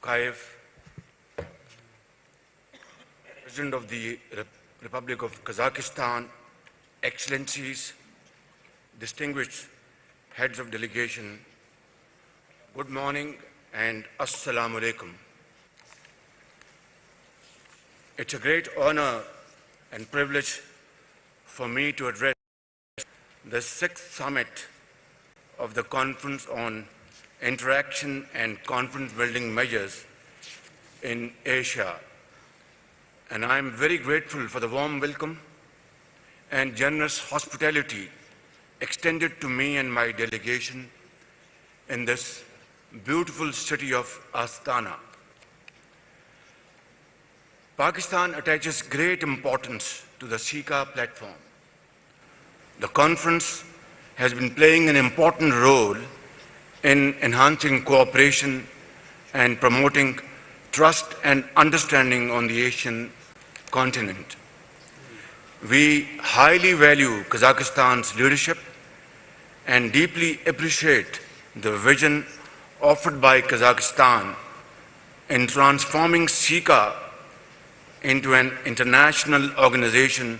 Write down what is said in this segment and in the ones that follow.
Tokayev, President of the Republic of Kazakhstan, Excellencies, distinguished heads of delegation, good morning and Assalamu alaikum. It's a great honor and privilege for me to address the 6th summit of the Conference on Interaction and Confidence Building Measures in Asia. And I am very grateful for the warm welcome and generous hospitality extended to me and my delegation in this beautiful city of Astana. Pakistan attaches great importance to the SICA platform. The conference has been playing an important role in enhancing cooperation and promoting trust and understanding on the Asian continent. We highly value Kazakhstan's leadership and deeply appreciate the vision offered by Kazakhstan in transforming SICA into an international organization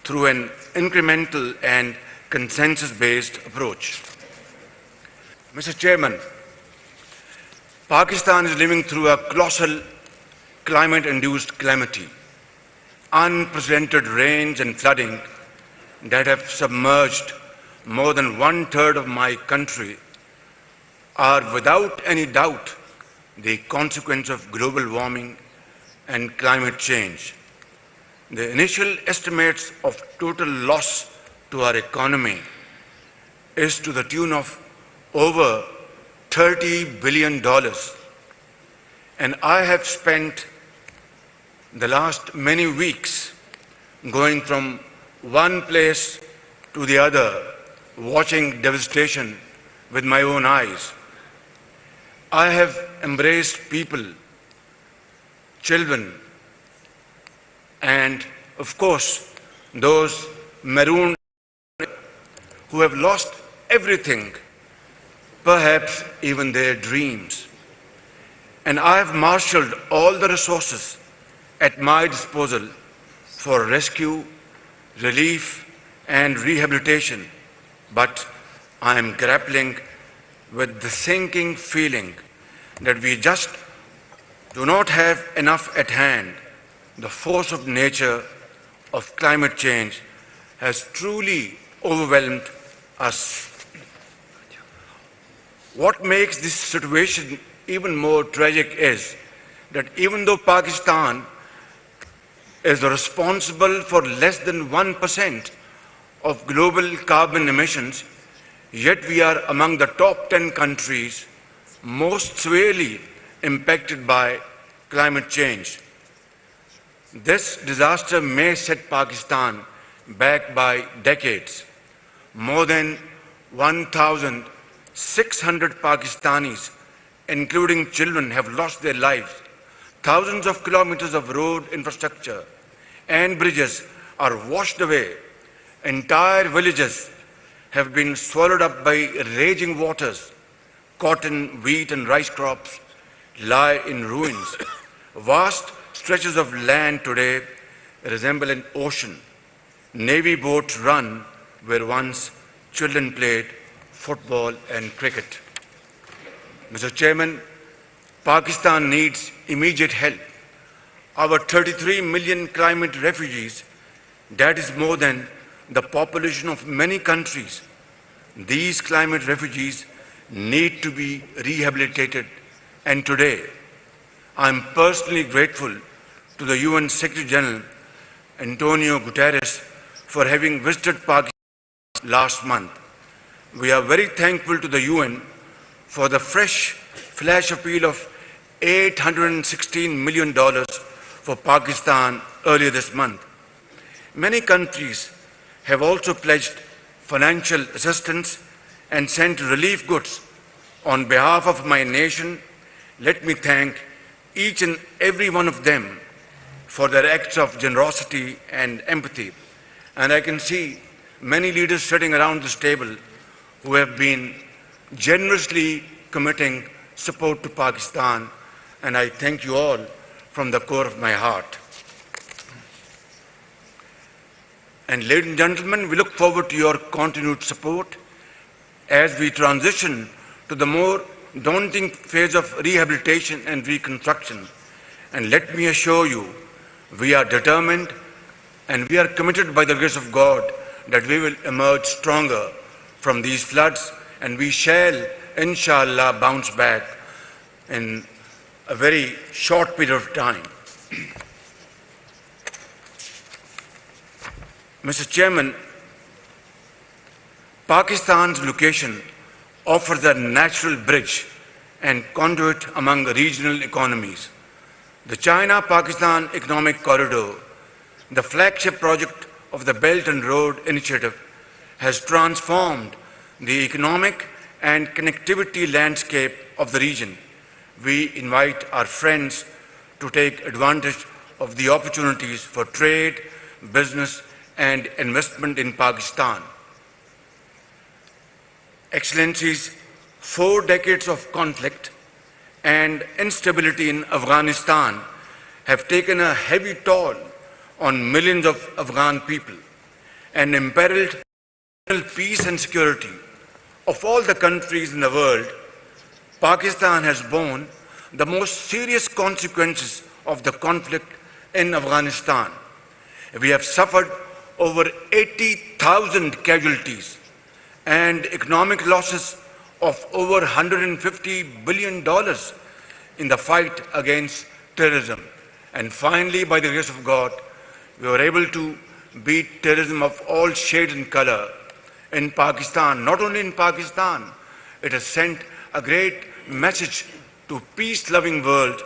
through an incremental and consensus-based approach. Mr. Chairman, Pakistan is living through a colossal climate-induced calamity. Unprecedented rains and flooding that have submerged more than 1/3 of my country are without any doubt the consequence of global warming and climate change. The initial estimates of total loss to our economy is to the tune of over $30 billion. And I have spent the last many weeks going from one place to the other, watching devastation with my own eyes. I have embraced people, children, and of course, those marooned who have lost everything, perhaps even their dreams. And I have marshaled all the resources at my disposal for rescue, relief, and rehabilitation. But I am grappling with the sinking feeling that we just do not have enough at hand. The force of nature of climate change has truly overwhelmed us. What makes this situation even more tragic is that even though Pakistan is responsible for less than 1% of global carbon emissions, yet we are among the top 10 countries most severely impacted by climate change. This disaster may set Pakistan back by decades. More than 1,600 Pakistanis, including children, have lost their lives. Thousands of kilometers of road infrastructure and bridges are washed away. Entire villages have been swallowed up by raging waters. Cotton, wheat, and rice crops lie in ruins. Vast stretches of land today resemble an ocean. Navy boats run where once children played football and cricket. Mr. Chairman, Pakistan needs immediate help. Our 33 million climate refugees, that is more than the population of many countries. These climate refugees need to be rehabilitated, and today I am personally grateful to the UN Secretary General Antonio Guterres for having visited Pakistan last month. We are very thankful to the UN for the fresh flash appeal of $816 million for Pakistan earlier this month. Many countries have also pledged financial assistance and sent relief goods. On behalf of my nation, let me thank each and every one of them for their acts of generosity and empathy. And I can see many leaders sitting around this table who have been generously committing support to Pakistan. and I thank you all from the core of my heart. And ladies and gentlemen, we look forward to your continued support as we transition to the more daunting phase of rehabilitation and reconstruction. And let me assure you, we are determined and we are committed by the grace of God that we will emerge stronger from these floods, and we shall, inshallah, bounce back in a very short period of time. Mr. Chairman, Pakistan's location offers a natural bridge and conduit among regional economies. The China-Pakistan Economic Corridor, the flagship project of the Belt and Road Initiative, has transformed the economic and connectivity landscape of the region. We invite our friends to take advantage of the opportunities for trade, business, and investment in Pakistan. Excellencies, 4 decades of conflict and instability in Afghanistan have taken a heavy toll on millions of Afghan people and imperiled peace and security of all the countries in the world. Pakistan has borne the most serious consequences of the conflict in Afghanistan. We have suffered over 80,000 casualties and economic losses of over $150 billion in the fight against terrorism. And finally, by the grace of God, we were able to beat terrorism of all shades and color in Pakistan. Not only in Pakistan, it has sent a great message to peace-loving world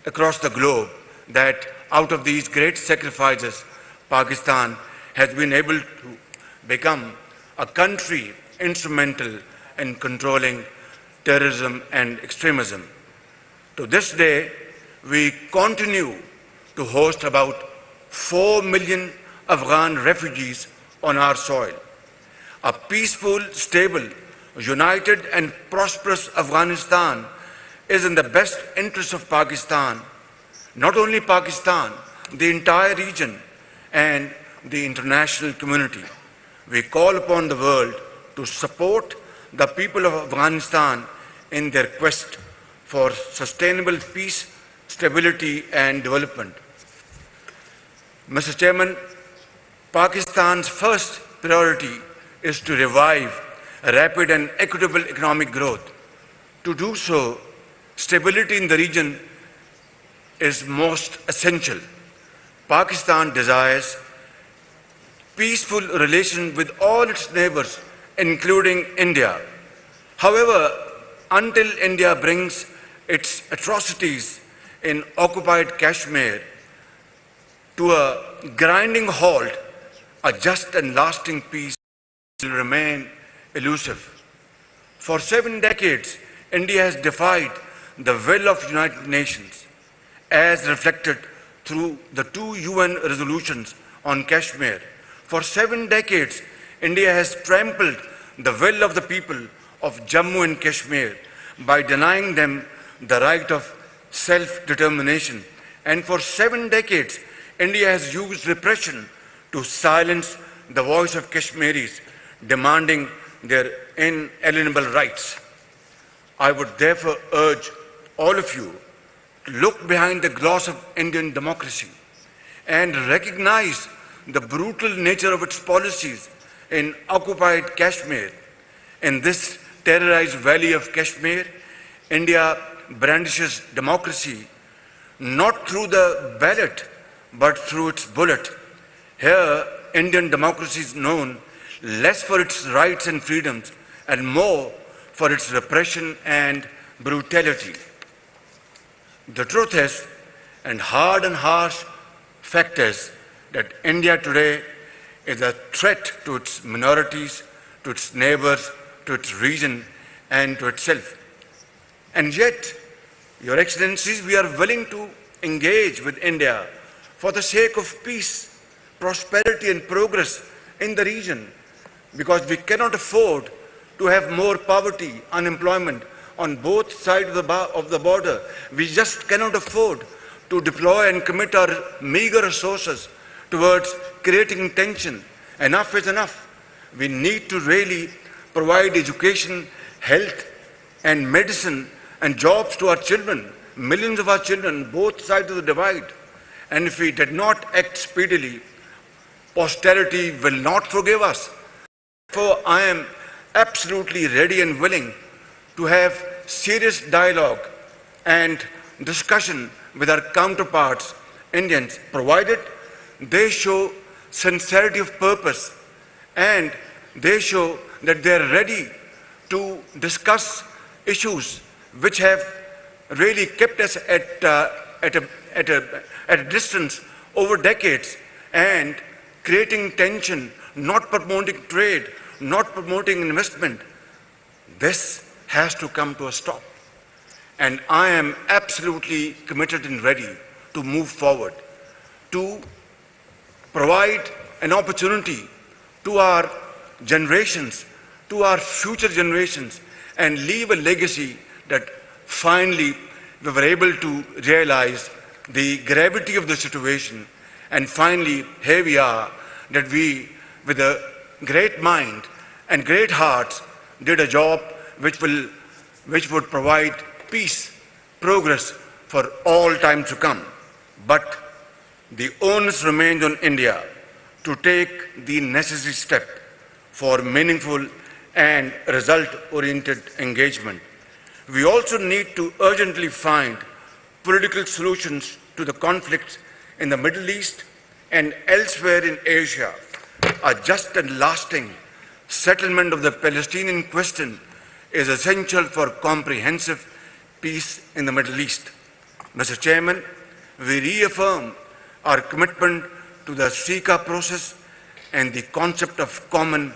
across the globe that out of these great sacrifices, Pakistan has been able to become a country instrumental in controlling terrorism and extremism. To this day, we continue to host about 4 million Afghan refugees on our soil. A peaceful, stable, united and prosperous Afghanistan is in the best interest of Pakistan, not only Pakistan, the entire region and the international community. We call upon the world to support the people of Afghanistan in their quest for sustainable peace, stability and development. Mr. Chairman, Pakistan's first priority is to revive rapid and equitable economic growth. To do so, stability in the region is most essential. Pakistan desires peaceful relations with all its neighbors, including India. However, until India brings its atrocities in occupied Kashmir to a grinding halt, a just and lasting peace will remain elusive. For 7 decades, India has defied the will of the United Nations, as reflected through the 2 UN resolutions on Kashmir. For 7 decades, India has trampled the will of the people of Jammu and Kashmir by denying them the right of self-determination. And for 7 decades, India has used repression to silence the voice of Kashmiris, demanding their inalienable rights. I would therefore urge all of you to look behind the gloss of Indian democracy and recognize the brutal nature of its policies in occupied Kashmir. In this terrorized valley of Kashmir, India brandishes democracy not through the ballot, but through its bullet. Here, Indian democracy is known less for its rights and freedoms and more for its repression and brutality. The truth is, and hard and harsh fact is, that India today is a threat to its minorities, to its neighbors, to its region, and to itself. And yet, Your Excellencies, we are willing to engage with India for the sake of peace, prosperity, and progress in the region, because we cannot afford to have more poverty, unemployment, on both sides of the border. We just cannot afford to deploy and commit our meager resources towards creating tension. Enough is enough. We need to really provide education, health, and medicine and jobs to our children, millions of our children, both sides of the divide. And if we did not act speedily, posterity will not forgive us. Therefore, I am absolutely ready and willing to have serious dialogue and discussion with our counterparts, Indians, provided they show sincerity of purpose and they show that they are ready to discuss issues which have really kept us at a distance over decades and creating tension, not promoting trade, not promoting investment. This has to come to a stop. And I am absolutely committed and ready to move forward, to provide an opportunity to our generations, to our future generations, and leave a legacy that finally we were able to realize the gravity of the situation. And finally, here we are, that we, with a great mind and great hearts, did a job which would provide peace, progress for all time to come. But the onus remains on India to take the necessary step for meaningful and result-oriented engagement. We also need to urgently find political solutions to the conflicts in the Middle East and elsewhere in Asia. A just and lasting settlement of the Palestinian question is essential for comprehensive peace in the Middle East. Mr. Chairman, we reaffirm our commitment to the CICA process and the concept of common,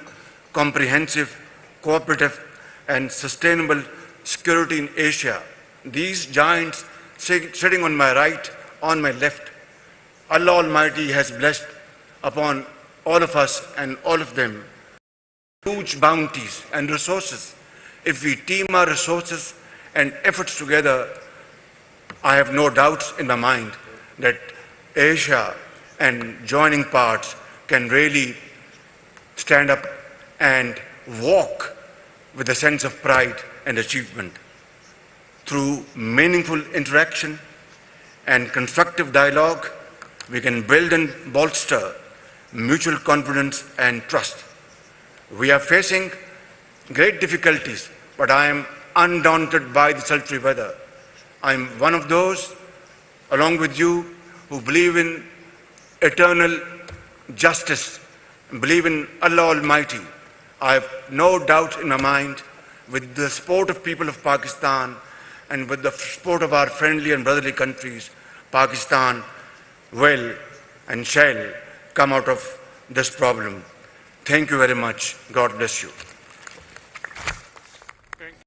comprehensive, cooperative, and sustainable security in Asia. These giants sitting on my right, on my left, Allah Almighty has blessed upon all of us and all of them huge bounties and resources. If we team our resources and efforts together, I have no doubts in my mind that Asia and joining parts can really stand up and walk with a sense of pride and achievement. Through meaningful interaction and constructive dialogue, we can build and bolster mutual confidence and trust. We are facing great difficulties, but I am undaunted by the sultry weather. I am one of those, along with you, who believe in eternal justice, believe in Allah Almighty. I have no doubt in my mind, with the support of people of Pakistan and with the support of our friendly and brotherly countries, Pakistan will and shall come out of this problem. Thank you very much. God bless you.